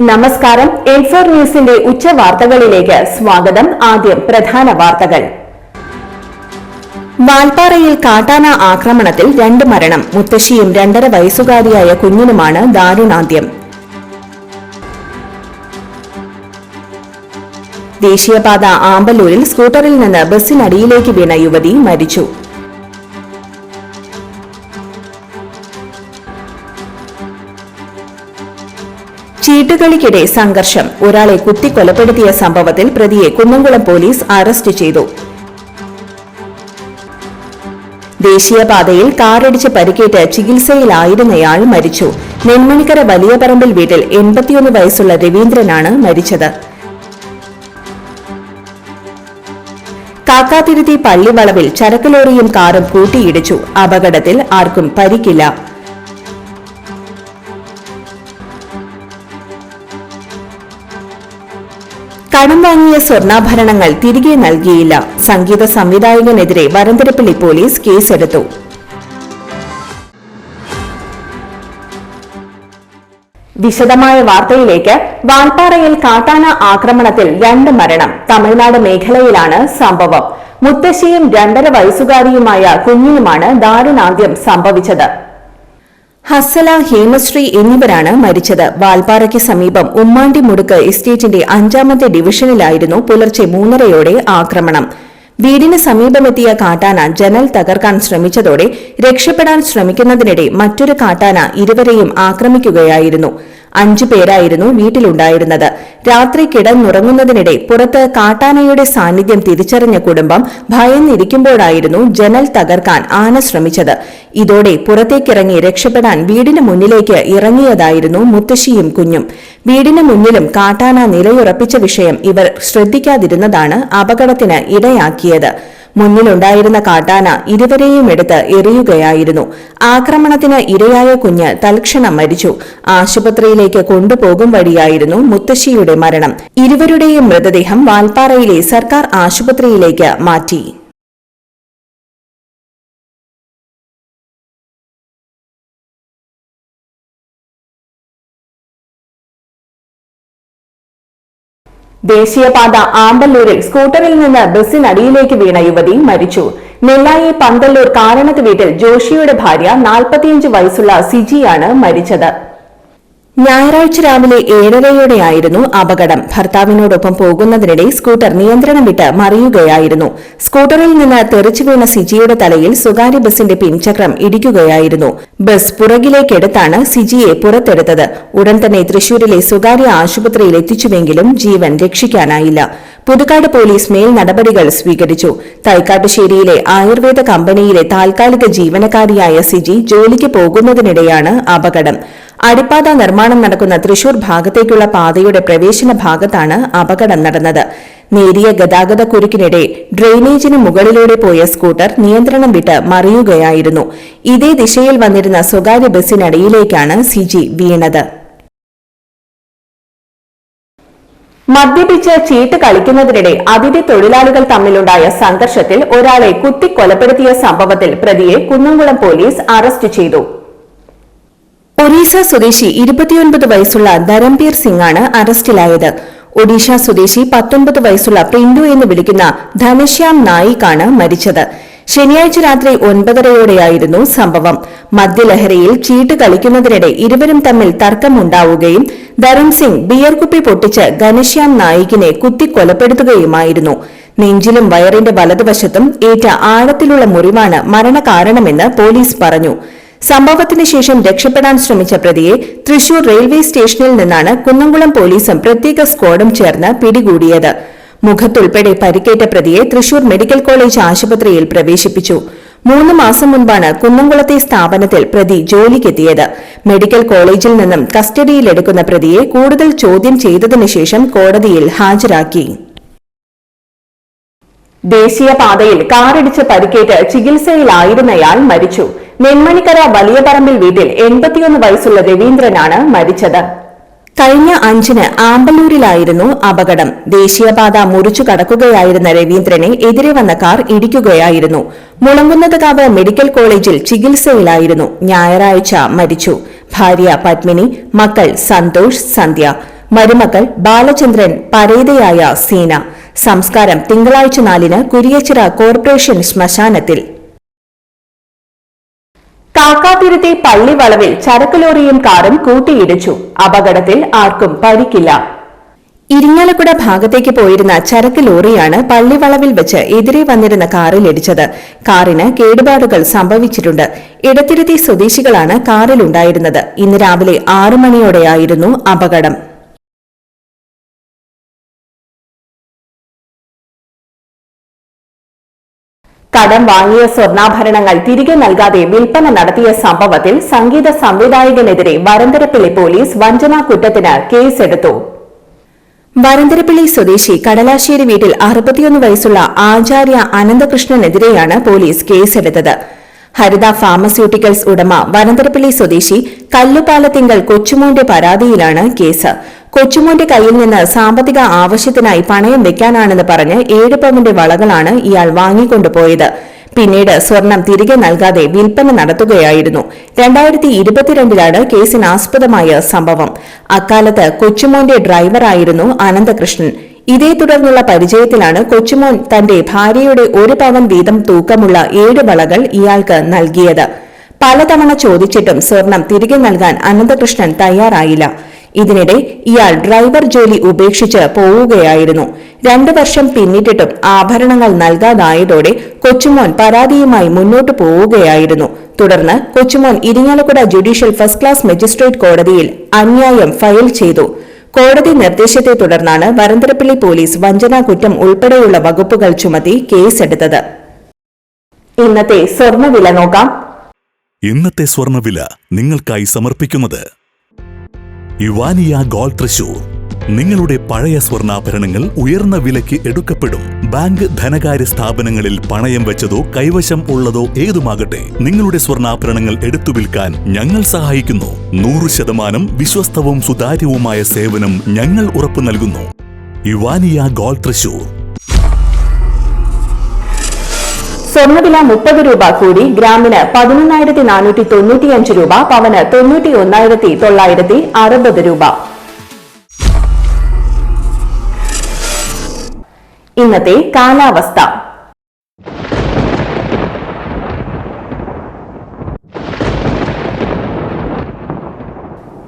നമസ്കാരം. N4 ന്യൂസിന്റെ ഉച്ചവാർത്തകളിലേക്ക് സ്വാഗതം. ആദ്യം പ്രധാന വാർത്തകൾ. വാൽപ്പാറയിൽ കാട്ടാന ആക്രമണത്തിൽ 2 മരണം. മുത്തശ്ശിയും 2.5 വയസ്സുകാരിയായ കുഞ്ഞിനുമാണ് ദാരുണാന്ത്യം. ദേശീയപാത ആമ്പല്ലൂരിൽ സ്കൂട്ടറിൽ നിന്ന് ബസ്സിനടിയിലേക്ക് വീണ യുവതി മരിച്ചു. ചീട്ടുകളിക്കിടെ സംഘർഷം. ഒരാളെ കുത്തിക്കൊലപ്പെടുത്തിയ സംഭവത്തിൽ പ്രതിയെ കുന്നംകുളം പോലീസ് അറസ്റ്റ് ചെയ്തു. ദേശീയപാതയിൽ കാറിടിച്ച് പരിക്കേറ്റ് ചികിത്സയിലായിരുന്നയാൾ മരിച്ചു. നെന്മണിക്കര വലിയ പറമ്പിൽ വീട്ടിൽ 81 വയസ്സുള്ള രവീന്ദ്രനാണ് മരിച്ചത്. കാക്കാതിരുത്തി പള്ളിവളവിൽ ചരക്ക് ലോറിയും കാറും കൂട്ടിയിടിച്ചു. അപകടത്തിൽ ആർക്കും പരിക്കില്ല. കടം വാങ്ങിയ സ്വർണ്ണാഭരണങ്ങൾ തിരികെ നൽകിയില്ല. സംഗീത സംവിധായകനെതിരെ വരന്തരപ്പള്ളി പോലീസ് കേസെടുത്തു. വിശദമായ വാർത്തയിലേക്ക്. വാൽപ്പാറയിൽ കാട്ടാന ആക്രമണത്തിൽ 2 മരണം. തമിഴ്നാട് മേഖലയിലാണ് സംഭവം. മുത്തശ്ശിയും 2.5 വയസ്സുകാരിയുമായ കുഞ്ഞിനുമാണ് ദാരുണാന്ത്യം സംഭവിച്ചത്. ഹസ്സല, ഹേമശ്രീ എന്നിവരാണ് മരിച്ചത്. വാൽപ്പാറയ്ക്ക് സമീപം ഉമ്മാണ്ടി മുടുക്ക് എസ്റ്റേറ്റിന്റെ 5ാമത്തെ ഡിവിഷനിലായിരുന്നു പുലർച്ചെ 3:30 ആക്രമണം. വീടിന് സമീപമെത്തിയ കാട്ടാന ജനൽ തകർക്കാൻ ശ്രമിച്ചതോടെ രക്ഷപ്പെടാൻ ശ്രമിക്കുന്നതിനിടെ മറ്റൊരു കാട്ടാന ഇരുവരെയും ആക്രമിക്കുകയായിരുന്നു. 5 പേരായിരുന്നു വീട്ടിലുണ്ടായിരുന്നത്. രാത്രി കിടന്നുറങ്ങുന്നതിനിടെ പുറത്ത് കാട്ടാനയുടെ സാന്നിധ്യം തിരിച്ചറിഞ്ഞ കുടുംബം ഭയന്നിരിക്കുമ്പോഴായിരുന്നു ജനൽ തകർക്കാൻ ആന ശ്രമിച്ചത്. ഇതോടെ പുറത്തേക്കിറങ്ങി രക്ഷപ്പെടാൻ വീടിന് മുന്നിലേക്ക് ഇറങ്ങിയതായിരുന്നു മുത്തശ്ശിയും കുഞ്ഞും. വീടിന് മുന്നിലും കാട്ടാന നിലയുറപ്പിച്ച വിഷയം ഇവർ ശ്രദ്ധിക്കാതിരുന്നതാണ് അപകടത്തിന് ഇടയാക്കിയത്. മുന്നിലുണ്ടായിരുന്ന കാട്ടാന ഇരുവരെയും എടുത്ത് എറിയുകയായിരുന്നു. ആക്രമണത്തിന് ഇരയായ കുഞ്ഞ് തൽക്ഷണം മരിച്ചു. ആശുപത്രിയിലേക്ക് കൊണ്ടുപോകും വഴിയായിരുന്നു മുത്തശ്ശിയുടെ മരണം. ഇരുവരുടെയും മൃതദേഹം വാൽപ്പാറയിലെ സർക്കാർ ആശുപത്രിയിലേക്ക് മാറ്റി. ദേശീയപാത ആമ്പല്ലൂരിൽ സ്കൂട്ടറിൽ നിന്ന് ബസ്സിനടിയിലേക്ക് വീണ യുവതി മരിച്ചു. നെല്ലായി പന്തല്ലൂർ കാരണത്ത് വീട്ടിൽ ജോഷിയുടെ ഭാര്യ 45 വയസ്സുള്ള സിജിയാണ് മരിച്ചത്. ഞായറാഴ്ച രാവിലെ 7:30യോടെയായിരുന്നു അപകടം. ഭർത്താവിനോടൊപ്പം പോകുന്നതിനിടെ സ്കൂട്ടർ നിയന്ത്രണം വിട്ട് മറിയുകയായിരുന്നു. സ്കൂട്ടറിൽ നിന്ന് തെറിച്ചു വീണ സിജിയുടെ തലയിൽ സ്വകാര്യ ബസിന്റെ പിൻചക്രം ഇടിക്കുകയായിരുന്നു. ബസ് പുറകിലേക്കെടുത്താണ് സിജിയെ പുറത്തെടുത്തത്. ഉടൻ തന്നെ തൃശൂരിലെ സ്വകാര്യ ആശുപത്രിയിൽ എത്തിച്ചുവെങ്കിലും ജീവൻ രക്ഷിക്കാനായില്ല. പുതുക്കാട് പോലീസ് മേൽ നടപടികൾ സ്വീകരിച്ചു. തൈക്കാട്ടുശ്ശേരിയിലെ ആയുർവേദ കമ്പനിയിലെ താൽക്കാലിക ജീവനക്കാരിയായ സിജി ജോലിക്ക് പോകുന്നതിനിടെയാണ് അപകടം. അടിപ്പാത നിർമ്മാണം നടക്കുന്ന തൃശൂർ ഭാഗത്തേക്കുള്ള പാതയുടെ പ്രവേശന ഭാഗത്താണ് അപകടം നടന്നത്. നേരിയ ഗതാഗത കുരുക്കിനിടെ ഡ്രെയിനേജിന് മുകളിലൂടെ പോയ സ്കൂട്ടർ നിയന്ത്രണം വിട്ട് മറിയുകയായിരുന്നു. ഇതേ ദിശയിൽ വന്നിരുന്ന സ്വകാര്യ ബസ്സിനടിയിലേക്കാണ് സിജി വീണത്. മദ്യപിച്ച് ചീട്ട് കളിക്കുന്നതിനിടെ അതിഥി തൊഴിലാളികൾ തമ്മിലുണ്ടായ സംഘർഷത്തിൽ ഒരാളെ കുത്തിക്കൊലപ്പെടുത്തിയ സംഭവത്തിൽ പ്രതിയെ കുന്നംകുളം പോലീസ് അറസ്റ്റ് ചെയ്തു. ഒറീസ സ്വദേശി 29 വയസ്സുള്ള ധരംബീർ സിംഗാണ് അറസ്റ്റിലായത്. ഒഡീഷ സ്വദേശി 19 വയസ്സുള്ള പ്രിന്റു എന്ന് വിളിക്കുന്ന ധനശ്യാം നായിക്കാണ് മരിച്ചത്. ശനിയാഴ്ച രാത്രി 9:30യോടെയായിരുന്നു സംഭവം. മദ്യലഹരിയിൽ ചീട്ട് കളിക്കുന്നതിനിടെ ഇരുവരും തമ്മിൽ തർക്കമുണ്ടാവുകയും ധരം സിംഗ് ബിയർ കുപ്പി പൊട്ടിച്ച് ഘനശ്യാം നായിക്കിനെ കുത്തിക്കൊലപ്പെടുത്തുകയുമായിരുന്നു. നെഞ്ചിലും വയറിന്റെ വലതുവശത്തും ഏറ്റ ആഴത്തിലുള്ള മുറിവാണ് മരണകാരണമെന്ന് പോലീസ് പറഞ്ഞു. സംഭവത്തിന് ശേഷം രക്ഷപ്പെടാൻ ശ്രമിച്ച പ്രതിയെ തൃശൂർ റെയിൽവേ സ്റ്റേഷനിൽ നിന്നാണ് കുന്നംകുളം പോലീസും പ്രത്യേക സ്ക്വാഡും ചേർന്ന് പിടികൂടിയത്. മുഖത്തുൾപ്പെടെ പരിക്കേറ്റ പ്രതിയെ തൃശൂർ മെഡിക്കൽ കോളേജ് ആശുപത്രിയിൽ പ്രവേശിപ്പിച്ചു. 3 മാസം മുൻപാണ് കുന്നംകുളത്തെ സ്ഥാപനത്തിൽ പ്രതി ജോലിക്കെത്തിയത്. മെഡിക്കൽ കോളേജിൽ നിന്നും കസ്റ്റഡിയിലെടുക്കുന്ന പ്രതിയെ കൂടുതൽ ചോദ്യം ചെയ്തതിനു ശേഷം കോടതിയിൽ ഹാജരാക്കി. ദേശീയപാതയിൽ കാറിടിച്ച് പരിക്കേറ്റ് ചികിത്സയിലായിരുന്നയാൾ മരിച്ചു. നെന്മണിക്കര വലിയ പറമ്പിൽ വീട്ടിൽ 81 വയസ്സുള്ള രവീന്ദ്രനാണ് മരിച്ചത്. കഴിഞ്ഞ 5-ന് ആമ്പല്ലൂരിലായിരുന്നു അപകടം. ദേശീയപാത മുറിച്ചു കടക്കുകയായിരുന്ന രവീന്ദ്രനെ എതിരെ വന്ന കാർ ഇടിക്കുകയായിരുന്നു. മുളങ്കുന്നത്കാവ് മെഡിക്കൽ കോളേജിൽ ചികിത്സയിലായിരുന്നു. ഞായറാഴ്ച മരിച്ചു. ഭാര്യ പത്മിനി, മക്കൾ സന്തോഷ്, സന്ധ്യ. മരുമക്കൾ ബാലചന്ദ്രൻ പരേതയായ സീന. സംസ്കാരം തിങ്കളാഴ്ച 4-ന് കുരിയച്ചിറ കോർപ്പറേഷൻ ശ്മശാനത്തിൽ. കാക്കാതുരുത്തി പള്ളിവളവിൽ ചരക്ക് ലോറിയും കാറും കൂട്ടിയിടിച്ചു. അപകടത്തിൽ ആർക്കും പരിക്കില്ല. ഇരിങ്ങാലക്കുട ഭാഗത്തേക്ക് പോയിരുന്ന ചരക്ക് ലോറിയാണ് പള്ളിവളവിൽ വെച്ച് എതിരെ വന്നിരുന്ന കാറിലിടിച്ചത്. കാറിന് കേടുപാടുകൾ സംഭവിച്ചിട്ടുണ്ട്. ഇടത്തിരുത്തി സ്വദേശികളാണ് കാറിലുണ്ടായിരുന്നത്. ഇന്ന് രാവിലെ 6 മണിയോടെയായിരുന്നു അപകടം. കടം വാങ്ങിയ സ്വർണ്ണാഭരണങ്ങൾ തിരികെ നൽകാതെ വിൽപ്പന നടത്തിയ സംഭവത്തിൽ സംഗീത സംവിധായകനെതിരെ വരന്തരപ്പിള്ളി പോലീസ് വഞ്ചനാ കുറ്റത്തിന് കേസെടുത്തു. വരന്തരപ്പിള്ളി സ്വദേശി കടലാശ്ശേരി വീട്ടിൽ 61 വയസ്സുള്ള ആചാര്യ അനന്തകൃഷ്ണനെതിരെയാണ് പോലീസ് കേസെടുത്തത്. ഹരിത ഫാർമസ്യൂട്ടിക്കൽസ് ഉടമ വരന്തരപ്പിള്ളി സ്വദേശി കല്ലുപാലത്തിങ്കൽ കൊച്ചുമോന്റെ പരാതിയിലാണ് കേസ്. കൊച്ചുമോന്റെ കയ്യിൽ നിന്ന് സാമ്പത്തിക ആവശ്യത്തിനായി പണയം വെക്കാനാണെന്ന് പറഞ്ഞ് 7 പവന്റെ വളകളാണ് ഇയാൾ വാങ്ങിക്കൊണ്ടുപോയത്. പിന്നീട് സ്വർണം തിരികെ നൽകാതെ വിൽപ്പന നടത്തുകയായിരുന്നു. 2022-ലാണ് കേസിനാസ്പദമായ സംഭവം. അക്കാലത്ത് കൊച്ചുമോന്റെ ഡ്രൈവറായിരുന്നു അനന്തകൃഷ്ണൻ. ഇതേ തുടർന്നുള്ള പരിചയത്തിലാണ് കൊച്ചുമോൻ തന്റെ ഭാര്യയുടെ 1 പവൻ വീതം തൂക്കമുള്ള 7 വളകൾ ഇയാൾക്ക് നൽകിയത്. പലതവണ ചോദിച്ചിട്ടും സ്വർണം തിരികെ നൽകാൻ അനന്തകൃഷ്ണൻ തയ്യാറായില്ല. ഇതിനിടെ ഇയാൾ ഡ്രൈവർ ജോലി ഉപേക്ഷിച്ച് പോവുകയായിരുന്നു. 2 വർഷം പിന്നിട്ടിട്ടും ആഭരണങ്ങൾ നൽകാതായതോടെ കൊച്ചുമോൻ പരാതിയുമായി മുന്നോട്ടു പോവുകയായിരുന്നു. തുടർന്ന് Kochumon Irinjalakuda judicial first class magistrate കോടതിയിൽ അന്യായം ഫയൽ ചെയ്തു. കോടതി നിർദ്ദേശത്തെ തുടർന്നാണ് വരന്തരപ്പിള്ളി പോലീസ് വഞ്ചനാ കുറ്റം ഉൾപ്പെടെയുള്ള വകുപ്പുകൾ ചുമത്തി കേസെടുത്തത്. ഇന്നത്തെ സ്വർണ്ണവില നോക്കാം. ഇന്നത്തെ സ്വർണ്ണവില നിങ്ങൾക്കായി സമർപ്പിക്കുന്നത് ഇവാനിയ ഗോൾഡ് തൃശൂർ. നിങ്ങളുടെ പഴയ സ്വർണ്ണാഭരണങ്ങൾ ഉയർന്ന വിലയ്ക്ക് എടുക്കപ്പെടും. ബാങ്ക്, ധനകാര്യ സ്ഥാപനങ്ങളിൽ പണയം വെച്ചതോ കൈവശം ഉള്ളതോ ഏതുമാകട്ടെ, നിങ്ങളുടെ സ്വർണ്ണാഭരണങ്ങൾ എടുത്തു വിൽക്കാൻ ഞങ്ങൾ സഹായിക്കുന്നു. 100% വിശ്വസ്തവും സുതാര്യവുമായ സേവനം ഞങ്ങൾ ഉറപ്പു നൽകുന്നു. ഇവാനിയ ഗോൾഡ് തൃശൂർ. സ്വർണ്ണവില 30 രൂപ കൂടി ഗ്രാമിന് 11,495 രൂപ, പവന് 91,960 രൂപ. ഇന്നത്തെ കാലാവസ്ഥ.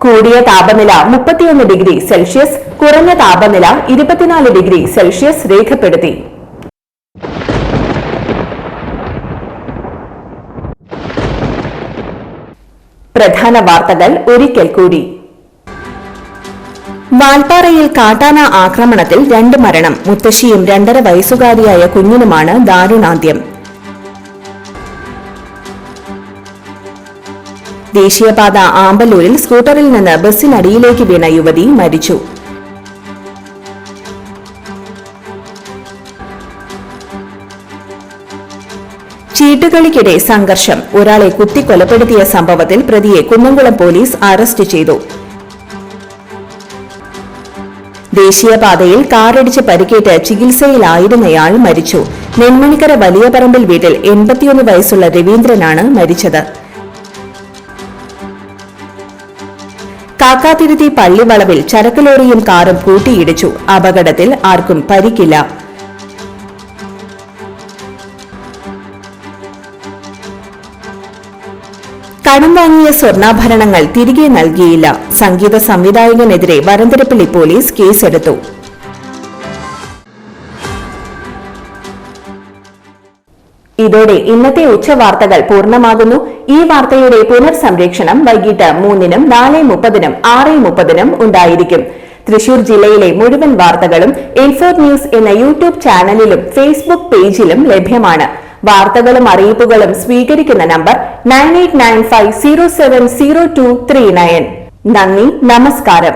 കൂടിയ താപനില 31 ഡിഗ്രി സെൽഷ്യസ്, കുറഞ്ഞ താപനില 24 ഡിഗ്രി സെൽഷ്യസ് രേഖപ്പെടുത്തി. പ്രധാന വാർത്തകൾ ഒരിക്കൽ കൂടി. വാൽപ്പാറയിൽ കാട്ടാന ആക്രമണത്തിൽ 2 മരണം. മുത്തശ്ശിയും 2.5 വയസ്സുകാരിയായ കുഞ്ഞിനുമാണ് ദാരുണാന്ത്യം. ദേശീയപാത ആമ്പല്ലൂരിൽ സ്കൂട്ടറിൽ നിന്ന് ബസ്സിനടിയിലേക്ക് വീണ യുവതി മരിച്ചു. ചീട്ടുകളിക്കിടെ സംഘർഷം. ഒരാളെ കുത്തിക്കൊലപ്പെടുത്തിയ സംഭവത്തിൽ പ്രതിയെ കുന്നംകുളം പോലീസ് അറസ്റ്റ് ചെയ്തു. ദേശീയപാതയിൽ കാറിടിച്ച് പരിക്കേറ്റ് ചികിത്സയിലായിരുന്നയാൾ മരിച്ചു. നെന്മണിക്കര വലിയ പറമ്പിൽ വീട്ടിൽ 81 വയസ്സുള്ള രവീന്ദ്രനാണ് മരിച്ചത്. കാക്കാതിരുത്തി പള്ളിവളവിൽ ചരക്ക് ലോറിയും കാറും കൂട്ടിയിടിച്ചു. അപകടത്തിൽ ആർക്കും പരിക്കില്ല. കടം വാങ്ങിയ സ്വർണ്ണാഭരണങ്ങൾ തിരികെ നൽകിയില്ല. സംഗീത സംവിധായകനെതിരെ വരന്തരപ്പിള്ളി പോലീസ് കേസെടുത്തു. ഇതോടെ ഇന്നത്തെ ഉച്ചവാർത്തകൾ പൂർണ്ണമാകുന്നു. ഈ വാർത്തയുടെ പുനർസംപ്രേക്ഷണം വൈകിട്ട് 3-നും 4:30-നും 6:30-നും ഉണ്ടായിരിക്കും. തൃശൂർ ജില്ലയിലെ മുഴുവൻ വാർത്തകളും ഇൻഫോ ന്യൂസ് എന്ന യൂട്യൂബ് ചാനലിലും ഫേസ്ബുക്ക് പേജിലും ലഭ്യമാണ്. വാർത്തകളും അറിയിപ്പുകളും സ്വീകരിക്കുന്ന നമ്പർ 9895070239. നന്ദി, നമസ്കാരം.